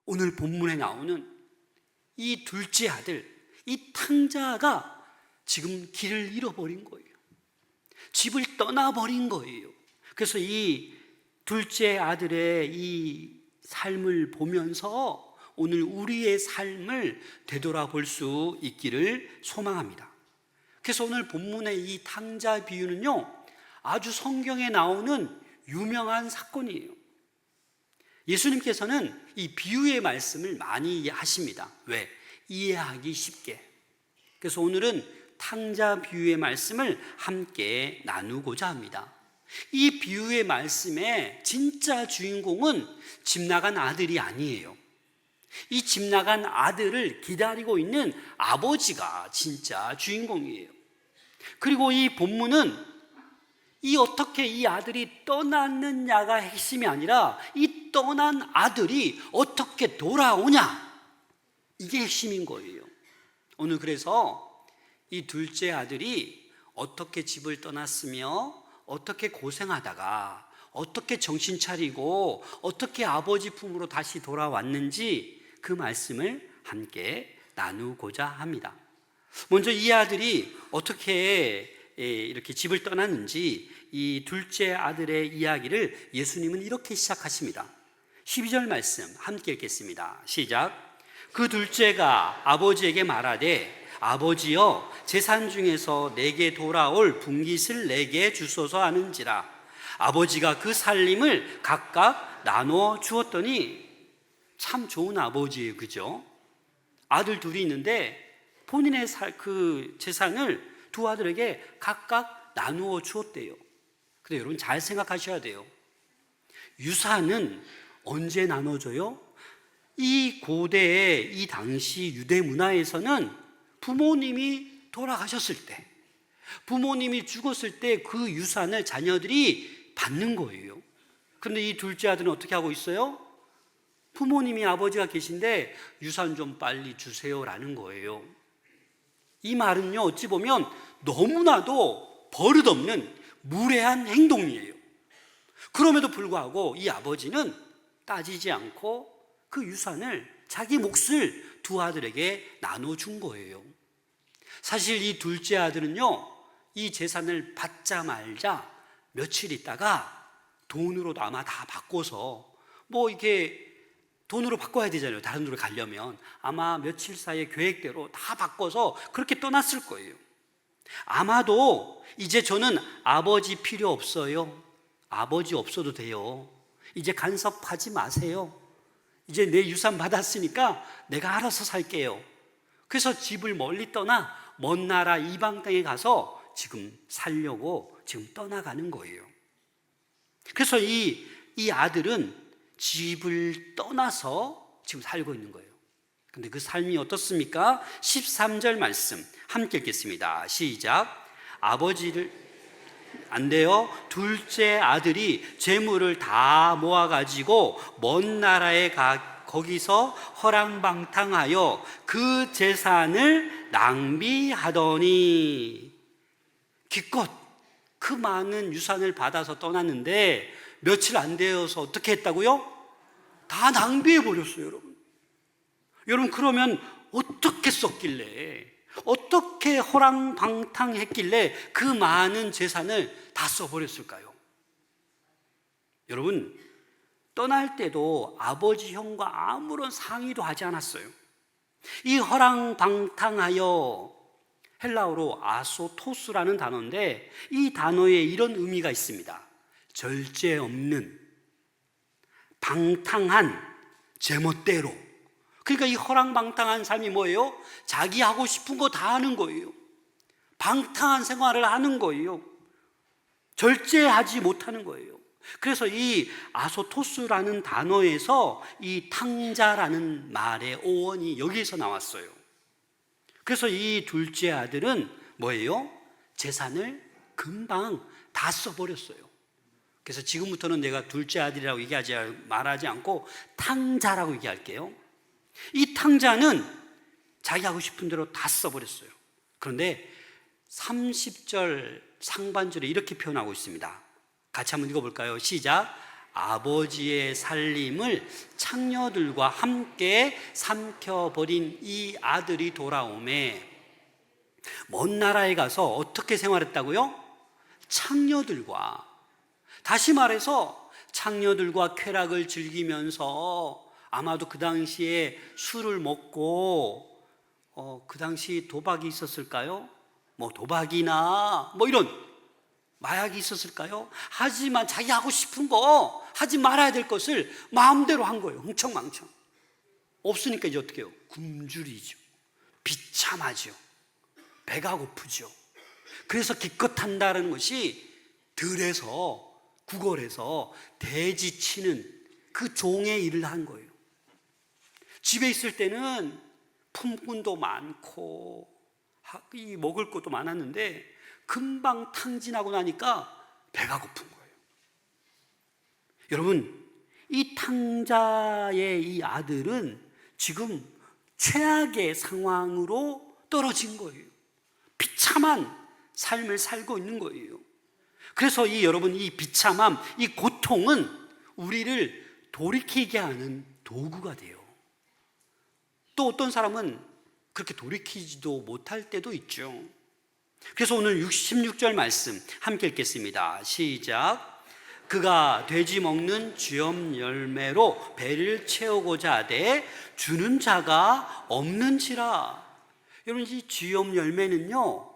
오늘 본문에 나오는 이 둘째 아들, 이 탕자가 지금 길을 잃어버린 거예요. 집을 떠나버린 거예요. 그래서 이 둘째 아들의 이 삶을 보면서 오늘 우리의 삶을 되돌아볼 수 있기를 소망합니다. 그래서 오늘 본문의 이 탕자 비유는요, 아주 성경에 나오는 유명한 사건이에요. 예수님께서는 이 비유의 말씀을 많이 하십니다. 왜? 이해하기 쉽게. 그래서 오늘은 탕자 비유의 말씀을 함께 나누고자 합니다. 이 비유의 말씀의 진짜 주인공은 집 나간 아들이 아니에요. 이 집 나간 아들을 기다리고 있는 아버지가 진짜 주인공이에요. 그리고 이 본문은 어떻게 이 아들이 떠났느냐가 핵심이 아니라 이 떠난 아들이 어떻게 돌아오냐, 이게 핵심인 거예요. 오늘 그래서 이 둘째 아들이 어떻게 집을 떠났으며 어떻게 고생하다가 어떻게 정신 차리고 어떻게 아버지 품으로 다시 돌아왔는지 그 말씀을 함께 나누고자 합니다. 먼저 이 아들이 어떻게 이렇게 집을 떠났는지 이 둘째 아들의 이야기를 예수님은 이렇게 시작하십니다. 12절 말씀 함께 읽겠습니다. 시작. 그 둘째가 아버지에게 말하되 아버지여 재산 중에서 내게 돌아올 분깃을 내게 주소서 하는지라. 아버지가 그 살림을 각각 나눠 주었더니, 참 좋은 아버지예요, 그죠? 아들 둘이 있는데 본인의 그 재산을 두 아들에게 각각 나누어 주었대요. 근데 여러분 잘 생각하셔야 돼요. 유산은 언제 나눠줘요? 이 고대의 이 당시 유대 문화에서는 부모님이 돌아가셨을 때, 부모님이 죽었을 때 그 유산을 자녀들이 받는 거예요. 그런데 이 둘째 아들은 어떻게 하고 있어요? 부모님이, 아버지가 계신데 유산 좀 빨리 주세요라는 거예요. 이 말은요, 어찌 보면 너무나도 버릇없는 무례한 행동이에요. 그럼에도 불구하고 이 아버지는 따지지 않고 그 유산을, 자기 몫을 두 아들에게 나눠준 거예요. 사실 이 둘째 아들은요, 이 재산을 받자마자 며칠 있다가 돈으로도 아마 다 바꿔서, 뭐 이렇게 돈으로 바꿔야 되잖아요. 다른 데로 가려면 아마 며칠 사이에 계획대로 다 바꿔서 그렇게 떠났을 거예요. 아마도 이제 저는 아버지 필요 없어요, 아버지 없어도 돼요, 이제 간섭하지 마세요, 이제 내 유산 받았으니까 내가 알아서 살게요. 그래서 집을 멀리 떠나 먼 나라 이방 땅에 가서 지금 살려고 지금 떠나가는 거예요. 그래서 이 아들은 집을 떠나서 지금 살고 있는 거예요. 근데 그 삶이 어떻습니까? 13절 말씀 함께 읽겠습니다. 시작. 아버지를 안 돼요. 둘째 아들이 재물을 다 모아가지고 먼 나라에 거기서 허랑방탕하여 그 재산을 낭비하더니, 기껏 그 많은 유산을 받아서 떠났는데 며칠 안 되어서 어떻게 했다고요? 다 낭비해 버렸어요, 여러분. 여러분, 그러면 어떻게 썼길래, 어떻게 허랑방탕했길래 그 많은 재산을 다 써버렸을까요? 여러분, 떠날 때도 아버지 형과 아무런 상의도 하지 않았어요. 이 허랑방탕하여, 헬라어로 아소토스라는 단어인데 이 단어에 이런 의미가 있습니다. 절제 없는, 방탕한, 제멋대로. 그러니까 이 허랑방탕한 삶이 뭐예요? 자기 하고 싶은 거 다 하는 거예요. 방탕한 생활을 하는 거예요. 절제하지 못하는 거예요. 그래서 이 아소토스라는 단어에서 이 탕자라는 말의 어원이 여기에서 나왔어요. 그래서 이 둘째 아들은 뭐예요? 재산을 금방 다 써버렸어요. 그래서 지금부터는 내가 둘째 아들이라고 말하지 않고 탕자라고 얘기할게요. 이 탕자는 자기 하고 싶은 대로 다 써버렸어요. 그런데 30절 상반절에 이렇게 표현하고 있습니다. 같이 한번 읽어볼까요? 시작. 아버지의 살림을 창녀들과 함께 삼켜버린 이 아들이 돌아오매 먼 나라에 가서 어떻게 생활했다고요? 창녀들과, 다시 말해서 창녀들과 쾌락을 즐기면서 아마도 그 당시에 술을 먹고 그 당시 도박이 있었을까요? 뭐 도박이나 뭐 이런 마약이 있었을까요? 하지만 자기 하고 싶은 거, 하지 말아야 될 것을 마음대로 한 거예요. 흥청망청. 없으니까 이제 어떻게 해요? 굶주리죠. 비참하죠. 배가 고프죠. 그래서 기껏 한다는 것이 들에서, 구걸해서 돼지 치는 그 종의 일을 한 거예요. 집에 있을 때는 품꾼도 많고 먹을 것도 많았는데 금방 탕진하고 나니까 배가 고픈 거예요. 여러분, 이 탕자의 이 아들은 지금 최악의 상황으로 떨어진 거예요. 비참한 삶을 살고 있는 거예요. 그래서 여러분, 이 비참함, 이 고통은 우리를 돌이키게 하는 도구가 돼요. 또 어떤 사람은 그렇게 돌이키지도 못할 때도 있죠. 그래서 오늘 66절 말씀 함께 읽겠습니다. 시작. 그가 돼지 먹는 쥐염 열매로 배를 채우고자 하되 주는 자가 없는지라. 여러분, 이 쥐염 열매는요,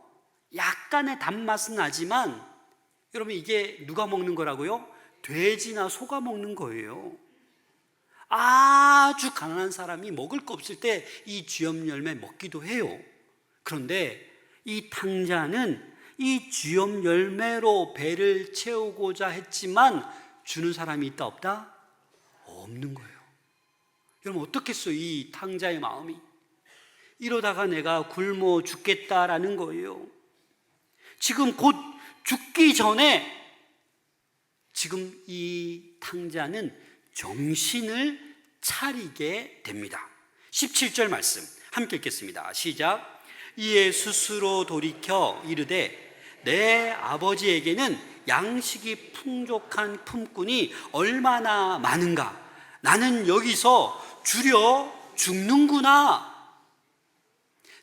약간의 단맛은 나지만 여러분, 이게 누가 먹는 거라고요? 돼지나 소가 먹는 거예요. 아주 가난한 사람이 먹을 거 없을 때 이 쥐염 열매 먹기도 해요. 그런데 이 탕자는 이 쥐염 열매로 배를 채우고자 했지만 주는 사람이 있다 없다? 없는 거예요. 여러분, 어떻겠어요? 이 탕자의 마음이. 이러다가 내가 굶어 죽겠다라는 거예요. 지금 곧 죽기 전에 지금 이 탕자는 정신을 차리게 됩니다. 17절 말씀 함께 읽겠습니다. 시작. 이에 스스로 돌이켜 이르되 내 아버지에게는 양식이 풍족한 품꾼이 얼마나 많은가. 나는 여기서 주려 죽는구나.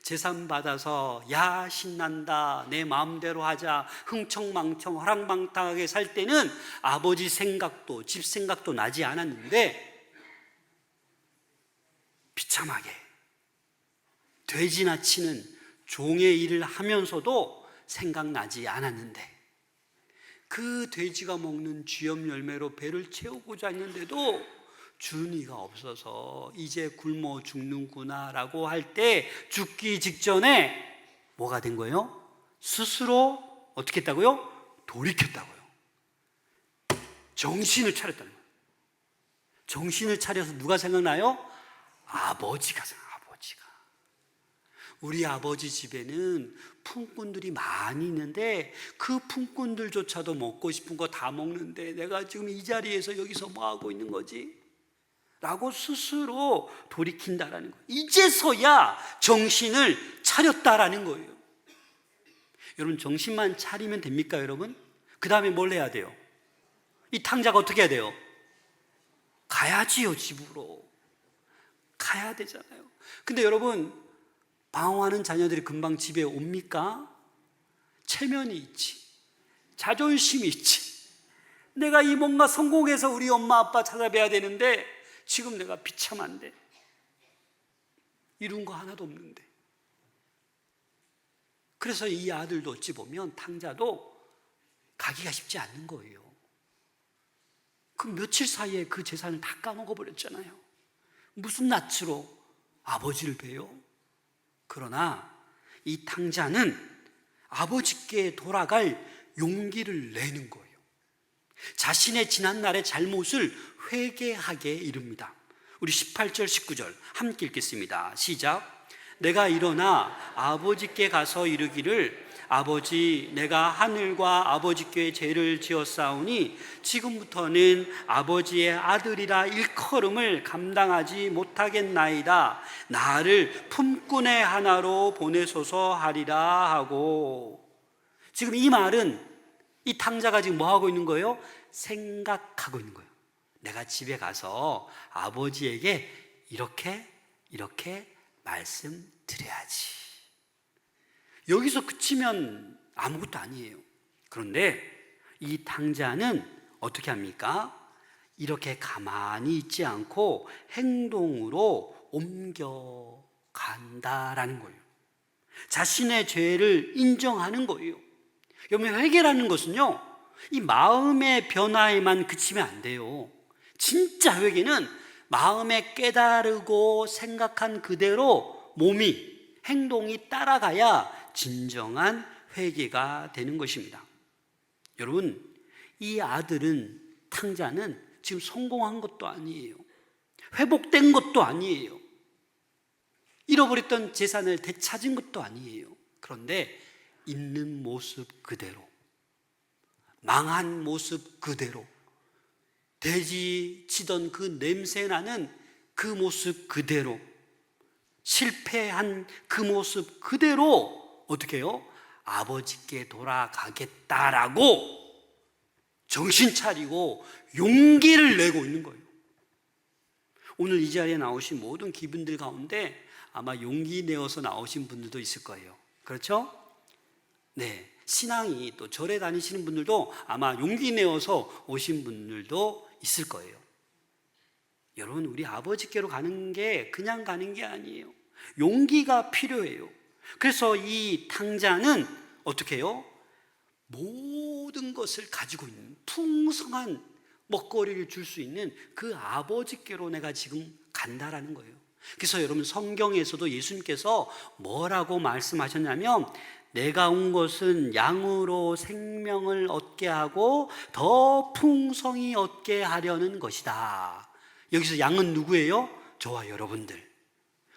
재산 받아서 야 신난다, 내 마음대로 하자, 흥청망청 허랑방탕하게 살 때는 아버지 생각도 집 생각도 나지 않았는데 비참하게 돼지나 치는 종의 일을 하면서도 생각나지 않았는데 그 돼지가 먹는 쥐염 열매로 배를 채우고자 했는데도 주는 이가 없어서 이제 굶어 죽는구나 라고 할 때 죽기 직전에 뭐가 된 거예요? 스스로 어떻게 했다고요? 돌이켰다고요. 정신을 차렸다는 거예요. 정신을 차려서 누가 생각나요? 아버지가 생각나요. 아버지가. 우리 아버지 집에는 품꾼들이 많이 있는데 그 품꾼들조차도 먹고 싶은 거 다 먹는데 내가 지금 이 자리에서 여기서 뭐 하고 있는 거지? 라고 스스로 돌이킨다라는 거예요. 이제서야 정신을 차렸다라는 거예요. 여러분, 정신만 차리면 됩니까, 여러분? 그 다음에 뭘 해야 돼요? 이 탕자가 어떻게 해야 돼요? 가야지요, 집으로. 가야 되잖아요. 근데 여러분, 방황하는 자녀들이 금방 집에 옵니까? 체면이 있지, 자존심이 있지. 내가 이 뭔가 성공해서 우리 엄마 아빠 찾아뵈야 되는데 지금 내가 비참한데 이룬 거 하나도 없는데. 그래서 이 아들도 어찌 보면 탕자도 가기가 쉽지 않는 거예요. 그 며칠 사이에 그 재산을 다 까먹어 버렸잖아요. 무슨 낯으로 아버지를 뵈요? 그러나 이 탕자는 아버지께 돌아갈 용기를 내는 거예요. 자신의 지난날의 잘못을 회개하게 이릅니다. 우리 18절 19절 함께 읽겠습니다. 시작. 내가 일어나 아버지께 가서 이르기를 아버지, 내가 하늘과 아버지께 죄를 지었사오니 지금부터는 아버지의 아들이라 일컬음을 감당하지 못하겠나이다. 나를 품꾼의 하나로 보내소서 하리라 하고. 지금 이 말은 이 탕자가 지금 뭐 하고 있는 거예요? 생각하고 있는 거예요. 내가 집에 가서 아버지에게 이렇게 말씀드려야지. 여기서 그치면 아무것도 아니에요. 그런데 이 탕자는 어떻게 합니까? 이렇게 가만히 있지 않고 행동으로 옮겨간다라는 거예요. 자신의 죄를 인정하는 거예요. 여러분, 회개라는 것은요, 이 마음의 변화에만 그치면 안 돼요. 진짜 회개는 마음에 깨달고 생각한 그대로 몸이, 행동이 따라가야 진정한 회개가 되는 것입니다. 여러분, 이 아들은, 탕자는 지금 성공한 것도 아니에요. 회복된 것도 아니에요. 잃어버렸던 재산을 되찾은 것도 아니에요. 그런데 있는 모습 그대로, 망한 모습 그대로, 돼지 치던 그 냄새나는 그 모습 그대로, 실패한 그 모습 그대로 어떻게 해요? 아버지께 돌아가겠다라고 정신 차리고 용기를 내고 있는 거예요. 오늘 이 자리에 나오신 모든 기분들 가운데 아마 용기 내어서 나오신 분들도 있을 거예요. 그렇죠? 네, 신앙이 또 절에 다니시는 분들도 아마 용기 내어서 오신 분들도 있을 거예요. 여러분, 우리 아버지께로 가는 게 그냥 가는 게 아니에요. 용기가 필요해요. 그래서 이 탕자는 어떻게 해요? 모든 것을 가지고 있는 풍성한 먹거리를 줄 수 있는 그 아버지께로 내가 지금 간다라는 거예요. 그래서 여러분, 성경에서도 예수님께서 뭐라고 말씀하셨냐면, 내가 온 것은 양으로 생명을 얻게 하고 더 풍성히 얻게 하려는 것이다. 여기서 양은 누구예요? 저와 여러분들.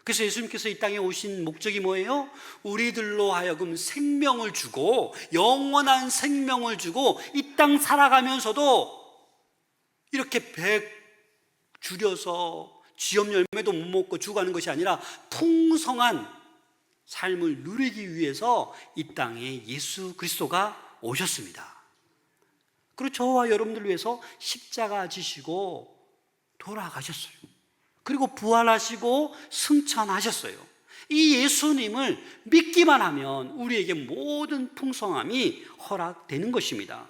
그래서 예수님께서 이 땅에 오신 목적이 뭐예요? 우리들로 하여금 생명을 주고, 영원한 생명을 주고, 이 땅 살아가면서도 이렇게 배 줄여서 쥐염 열매도 못 먹고 죽어가는 것이 아니라 풍성한 삶을 누리기 위해서 이 땅에 예수 그리스도가 오셨습니다. 그리고 저와 여러분들 위해서 십자가 지시고 돌아가셨어요. 그리고 부활하시고 승천하셨어요. 이 예수님을 믿기만 하면 우리에게 모든 풍성함이 허락되는 것입니다.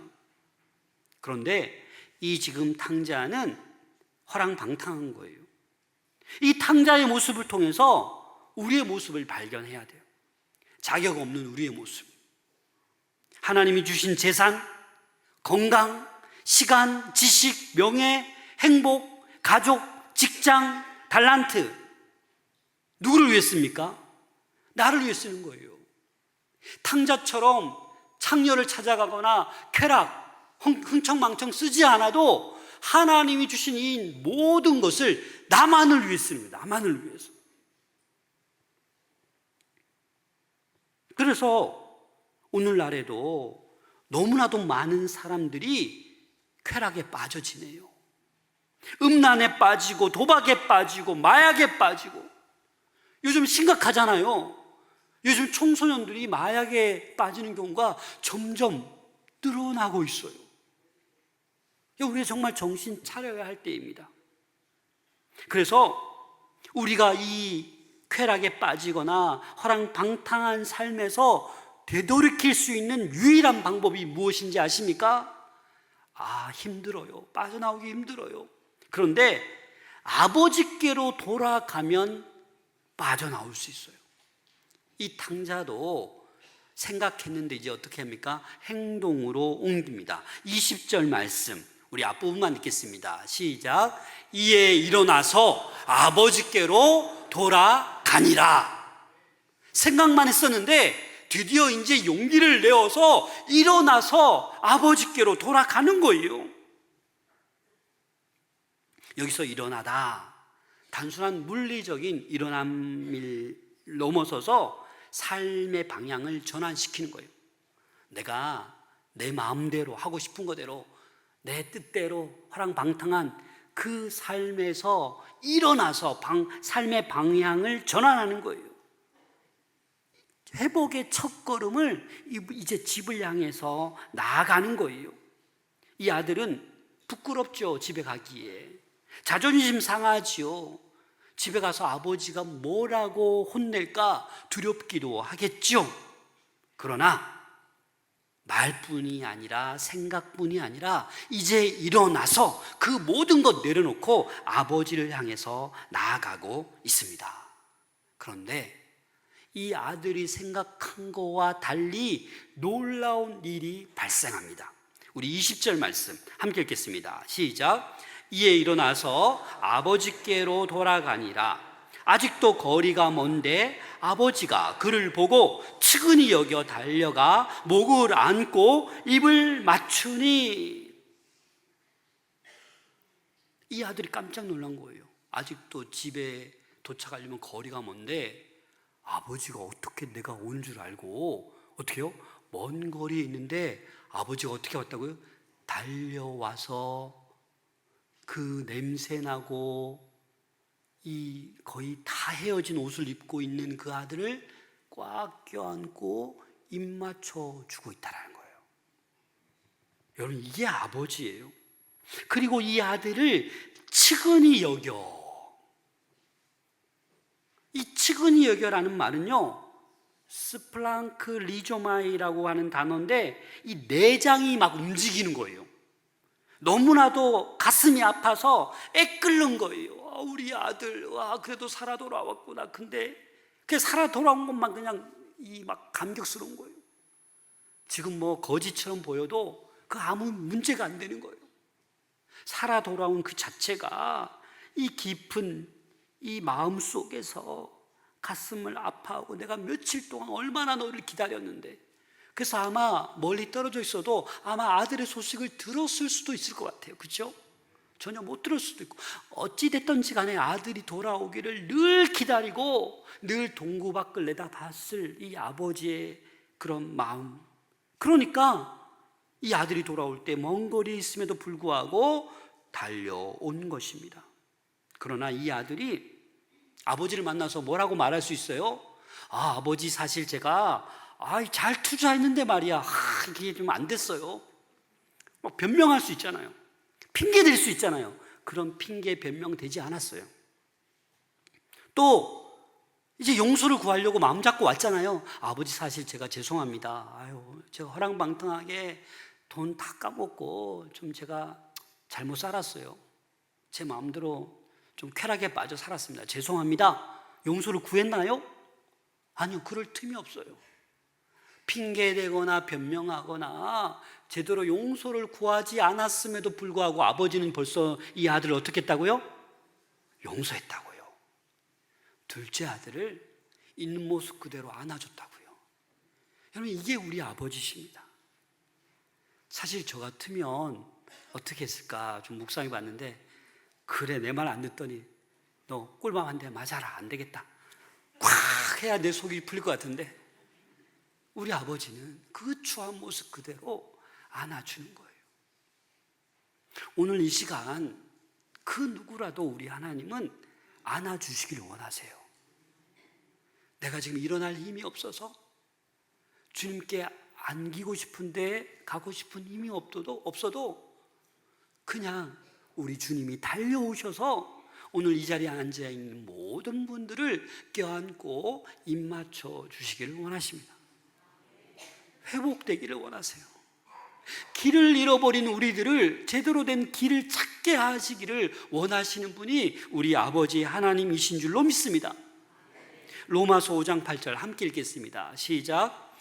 그런데 이 지금 탕자는 허랑방탕한 거예요. 이 탕자의 모습을 통해서 우리의 모습을 발견해야 돼요. 자격 없는 우리의 모습. 하나님이 주신 재산, 건강, 시간, 지식, 명예, 행복, 가족, 직장, 달란트, 누구를 위해 씁니까? 나를 위해 쓰는 거예요. 탕자처럼 창녀를 찾아가거나 쾌락, 흥청망청 쓰지 않아도 하나님이 주신 이 모든 것을 나만을 위해 쓰는 거예요. 나만을 위해서. 그래서 오늘날에도 너무나도 많은 사람들이 쾌락에 빠져 지내요. 음란에 빠지고 도박에 빠지고 마약에 빠지고. 요즘 심각하잖아요. 요즘 청소년들이 마약에 빠지는 경우가 점점 늘어나고 있어요. 우리가 정말 정신 차려야 할 때입니다. 그래서 우리가 이 쾌락에 빠지거나 허랑방탕한 삶에서 되돌이킬 수 있는 유일한 방법이 무엇인지 아십니까? 힘들어요. 빠져나오기 힘들어요. 그런데 아버지께로 돌아가면 빠져나올 수 있어요. 이 탕자도 생각했는데 이제 어떻게 합니까? 행동으로 옮깁니다. 20절 말씀 우리 앞부분만 읽겠습니다. 시작. 이에 일어나서 아버지께로 돌아가니라. 생각만 했었는데 드디어 이제 용기를 내어서 일어나서 아버지께로 돌아가는 거예요. 여기서 일어나다, 단순한 물리적인 일어남을 넘어서서 삶의 방향을 전환시키는 거예요. 내가 내 마음대로 하고 싶은 거대로 내 뜻대로 허랑방탕한 그 삶에서 일어나서 삶의 방향을 전환하는 거예요. 회복의 첫걸음을 이제 집을 향해서 나아가는 거예요. 이 아들은 부끄럽죠, 집에 가기에. 자존심 상하지요. 집에 가서 아버지가 뭐라고 혼낼까 두렵기도 하겠죠. 그러나 말뿐이 아니라 생각뿐이 아니라 이제 일어나서 그 모든 것 내려놓고 아버지를 향해서 나아가고 있습니다. 그런데 이 아들이 생각한 거와 달리 놀라운 일이 발생합니다. 우리 20절 말씀 함께 읽겠습니다. 시작. 이에 일어나서 아버지께로 돌아가니라. 아직도 거리가 먼데 아버지가 그를 보고 측은히 여겨 달려가 목을 안고 입을 맞추니. 이 아들이 깜짝 놀란 거예요. 아직도 집에 도착하려면 거리가 먼데 아버지가 어떻게 내가 온 줄 알고, 어떻게 해요? 먼 거리에 있는데 아버지가 어떻게 왔다고요? 달려와서 그 냄새나고 이 거의 다 헤어진 옷을 입고 있는 그 아들을 꽉 껴안고 입 맞춰 주고 있다는 거예요. 여러분, 이게 아버지예요. 그리고 이 아들을 측은히 여겨. 이 측은히 여겨라는 말은요, 스플랑크 리조마이라고 하는 단어인데 이 내장이 막 움직이는 거예요. 너무나도 가슴이 아파서 애끓는 거예요. 우리 아들, 와, 그래도 살아 돌아왔구나. 근데 그 살아 돌아온 것만 그냥 이 막 감격스러운 거예요. 지금 뭐 거지처럼 보여도 그 아무 문제가 안 되는 거예요. 살아 돌아온 그 자체가 이 깊은 이 마음 속에서 가슴을 아파하고 내가 며칠 동안 얼마나 너를 기다렸는데, 그래서 아마 멀리 떨어져 있어도 아마 아들의 소식을 들었을 수도 있을 것 같아요. 그렇죠? 전혀 못 들을 수도 있고, 어찌됐든지 간에 아들이 돌아오기를 늘 기다리고 늘 동구밖을 내다봤을 이 아버지의 그런 마음. 그러니까 이 아들이 돌아올 때 먼 거리에 있음에도 불구하고 달려온 것입니다. 그러나 이 아들이 아버지를 만나서 뭐라고 말할 수 있어요? 아버지, 사실 제가 잘 투자했는데 말이야, 이게 좀 안 됐어요. 막 변명할 수 있잖아요. 핑계 댈 수 있잖아요. 그런 핑계 변명 되지 않았어요. 또 이제 용서를 구하려고 마음 잡고 왔잖아요. 아버지, 사실 제가 죄송합니다. 제가 허랑방탕하게 돈 다 까먹고 좀 제가 잘못 살았어요. 제 마음대로 좀 쾌락에 빠져 살았습니다. 죄송합니다. 용서를 구했나요? 아니요, 그럴 틈이 없어요. 핑계대거나 변명하거나 제대로 용서를 구하지 않았음에도 불구하고 아버지는 벌써 이 아들을 어떻게 했다고요? 용서했다고요. 둘째 아들을 있는 모습 그대로 안아줬다고요. 여러분, 이게 우리 아버지십니다. 사실 저 같으면 어떻게 했을까 좀 묵상해 봤는데, 그래, 내 말 안 듣더니 너 꿀밤 한 대 맞아라, 안 되겠다, 콱 해야 내 속이 풀릴 것 같은데, 우리 아버지는 그 추한 모습 그대로 안아주는 거예요. 오늘 이 시간 그 누구라도 우리 하나님은 안아주시기를 원하세요. 내가 지금 일어날 힘이 없어서 주님께 안기고 싶은데 가고 싶은 힘이 없어도 그냥 우리 주님이 달려오셔서 오늘 이 자리에 앉아있는 모든 분들을 껴안고 입 맞춰 주시기를 원하십니다. 회복되기를 원하세요. 길을 잃어버린 우리들을 제대로 된 길을 찾게 하시기를 원하시는 분이 우리 아버지 하나님이신 줄로 믿습니다. 로마서 5장 8절 함께 읽겠습니다. 시작.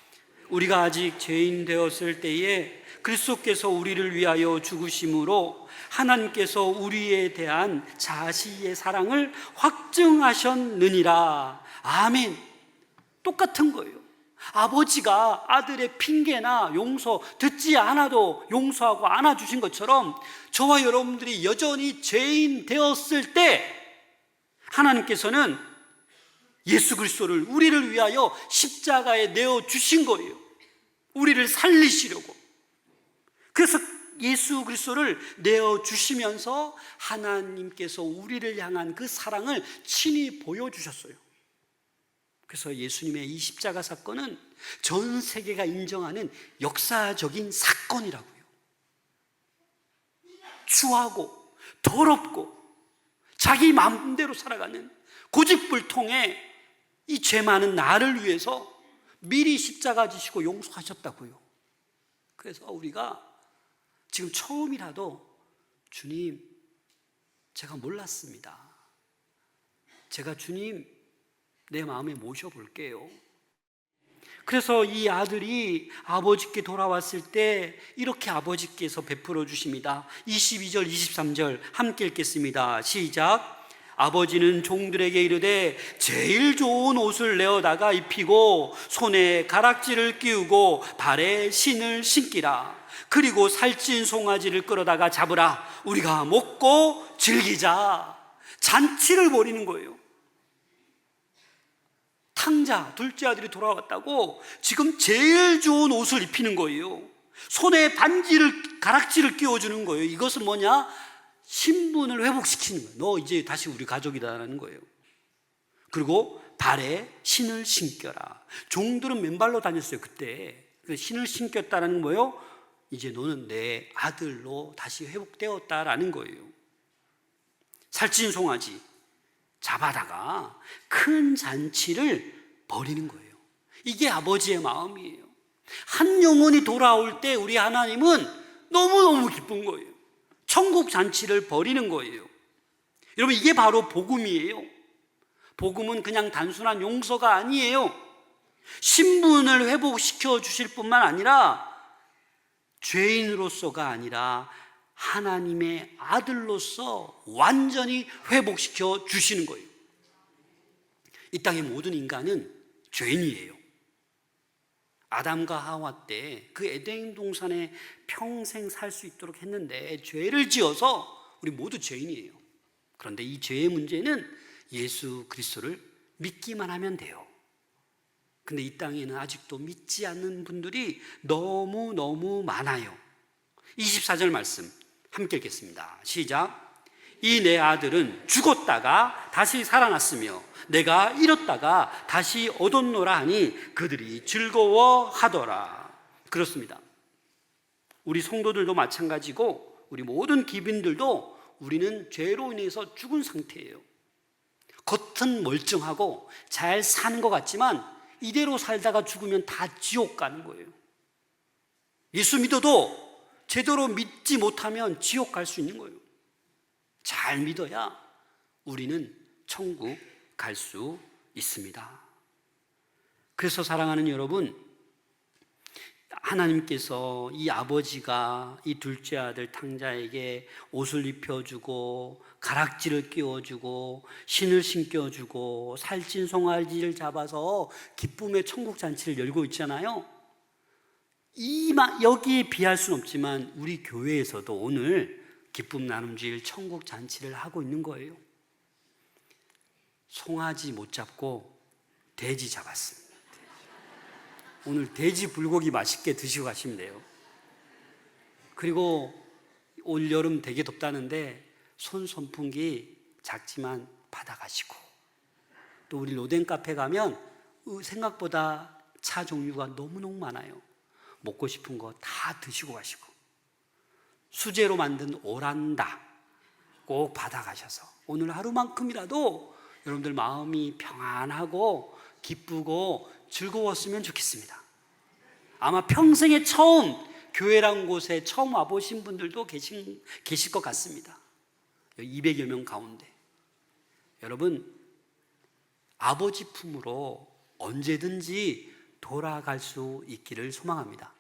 우리가 아직 죄인 되었을 때에 그리스도께서 우리를 위하여 죽으심으로 하나님께서 우리에 대한 자시의 사랑을 확증하셨느니라. 아멘. 똑같은 거예요. 아버지가 아들의 핑계나 용서 듣지 않아도 용서하고 안아주신 것처럼 저와 여러분들이 여전히 죄인 되었을 때 하나님께서는 예수 그리스도를 우리를 위하여 십자가에 내어주신 거예요. 우리를 살리시려고. 그래서 예수 그리스도를 내어주시면서 하나님께서 우리를 향한 그 사랑을 친히 보여주셨어요. 그래서 예수님의 이 십자가 사건은 전 세계가 인정하는 역사적인 사건이라고요. 추하고 더럽고 자기 마음대로 살아가는 고집불통의 이 죄 많은 나를 위해서 미리 십자가 지시고 용서하셨다고요. 그래서 우리가 지금 처음이라도 주님, 제가 몰랐습니다. 제가 주님 내 마음에 모셔볼게요. 그래서 이 아들이 아버지께 돌아왔을 때 이렇게 아버지께서 베풀어 주십니다. 22절 23절 함께 읽겠습니다. 시작. 아버지는 종들에게 이르되 제일 좋은 옷을 내어다가 입히고 손에 가락지를 끼우고 발에 신을 신기라. 그리고 살찐 송아지를 끌어다가 잡으라. 우리가 먹고 즐기자. 잔치를 벌이는 거예요. 탕자, 둘째 아들이 돌아왔다고 지금 제일 좋은 옷을 입히는 거예요. 손에 가락지를 끼워주는 거예요. 이것은 뭐냐? 신분을 회복시키는 거예요. 너 이제 다시 우리 가족이다라는 거예요. 그리고 발에 신을 신겨라. 종들은 맨발로 다녔어요, 그때. 신을 신겼다는 건 뭐예요? 이제 너는 내 아들로 다시 회복되었다라는 거예요. 살찐 송아지 잡아다가 큰 잔치를 벌이는 거예요. 이게 아버지의 마음이에요. 한 영혼이 돌아올 때 우리 하나님은 너무너무 기쁜 거예요. 천국 잔치를 벌이는 거예요. 여러분, 이게 바로 복음이에요. 복음은 그냥 단순한 용서가 아니에요. 신분을 회복시켜 주실 뿐만 아니라 죄인으로서가 아니라 하나님의 아들로서 완전히 회복시켜 주시는 거예요. 이 땅의 모든 인간은 죄인이에요. 아담과 하와 때 그 에덴 동산에 평생 살 수 있도록 했는데 죄를 지어서 우리 모두 죄인이에요. 그런데 이 죄의 문제는 예수 그리스도를 믿기만 하면 돼요. 근데 이 땅에는 아직도 믿지 않는 분들이 너무너무 많아요. 24절 말씀 함께 읽겠습니다. 시작. 이 내 아들은 죽었다가 다시 살아났으며 내가 잃었다가 다시 얻었노라 하니 그들이 즐거워하더라. 그렇습니다. 우리 성도들도 마찬가지고 우리 모든 기빈들도 우리는 죄로 인해서 죽은 상태예요. 겉은 멀쩡하고 잘 사는 것 같지만 이대로 살다가 죽으면 다 지옥 가는 거예요. 예수 믿어도 제대로 믿지 못하면 지옥 갈 수 있는 거예요. 잘 믿어야 우리는 천국 갈 수 있습니다. 그래서 사랑하는 여러분, 하나님께서 이 아버지가 이 둘째 아들 탕자에게 옷을 입혀주고 가락지를 끼워주고 신을 신겨주고 살찐 송아지를 잡아서 기쁨의 천국 잔치를 열고 있잖아요. 여기에 비할 수는 없지만 우리 교회에서도 오늘 기쁨 나눔주일 천국 잔치를 하고 있는 거예요. 송아지 못 잡고 돼지 잡았습니다. 오늘 돼지 불고기 맛있게 드시고 가시면 돼요. 그리고 올 여름 되게 덥다는데 선풍기 작지만 받아가시고, 또 우리 로덴 카페 가면 생각보다 차 종류가 너무너무 많아요. 먹고 싶은 거 다 드시고 가시고, 수제로 만든 오란다 꼭 받아가셔서 오늘 하루만큼이라도 여러분들 마음이 평안하고 기쁘고 즐거웠으면 좋겠습니다. 아마 평생에 처음 교회란 곳에 처음 와보신 분들도 계실 것 같습니다. 200여 명 가운데 여러분, 아버지 품으로 언제든지 돌아갈 수 있기를 소망합니다.